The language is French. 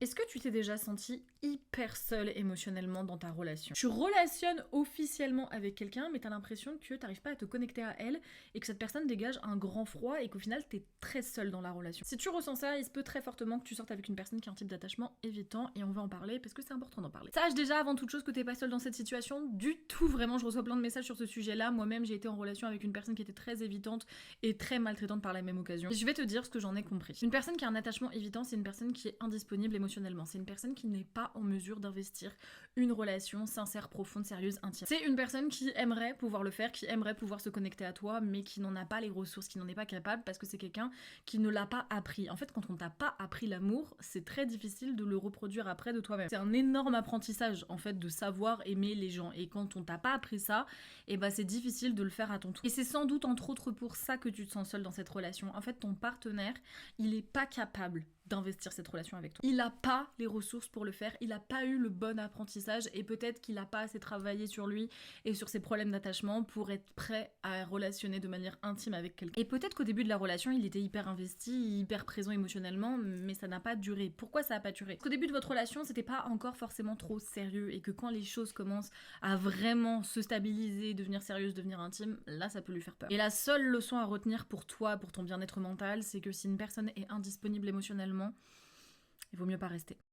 Est-ce que tu t'es déjà senti hyper seule émotionnellement dans ta relation? Tu relationnes officiellement avec quelqu'un, mais t'as l'impression que t'arrives pas à te connecter à elle et que cette personne dégage un grand froid et qu'au final t'es très seule dans la relation. Si tu ressens ça, il se peut très fortement que tu sortes avec une personne qui a un type d'attachement évitant et on va en parler parce que c'est important d'en parler. Sache déjà avant toute chose que t'es pas seule dans cette situation du tout, vraiment. Je reçois plein de messages sur ce sujet-là. Moi-même, j'ai été en relation avec une personne qui était très évitante et très maltraitante par la même occasion. Et je vais te dire ce que j'en ai compris. Une personne qui a un attachement évitant, c'est une personne qui est indisponible émotionnellement. C'est une personne qui n'est pas en mesure d'investir une relation sincère, profonde, sérieuse, intime. C'est une personne qui aimerait pouvoir le faire, qui aimerait pouvoir se connecter à toi, mais qui n'en a pas les ressources, qui n'en est pas capable parce que c'est quelqu'un qui ne l'a pas appris. En fait, quand on t'a pas appris l'amour, c'est très difficile de le reproduire après de toi-même. C'est un énorme apprentissage, en fait, de savoir aimer les gens. Et quand on t'a pas appris ça, et bah c'est difficile de le faire à ton tour. Et c'est sans doute entre autres pour ça que tu te sens seule dans cette relation. En fait, ton partenaire, il est pas capable d'investir cette relation avec toi. Il n'a pas les ressources pour le faire, il n'a pas eu le bon apprentissage et peut-être qu'il n'a pas assez travaillé sur lui et sur ses problèmes d'attachement pour être prêt à relationner de manière intime avec quelqu'un. Et peut-être qu'au début de la relation, il était hyper investi, hyper présent émotionnellement, mais ça n'a pas duré. Pourquoi ça n'a pas duré? Parce qu'au début de votre relation, c'était pas encore forcément trop sérieux et que quand les choses commencent à vraiment se stabiliser, devenir sérieuses, devenir intimes, là ça peut lui faire peur. Et la seule leçon à retenir pour toi, pour ton bien-être mental, c'est que si une personne est indisponible émotionnellement, il vaut mieux pas rester.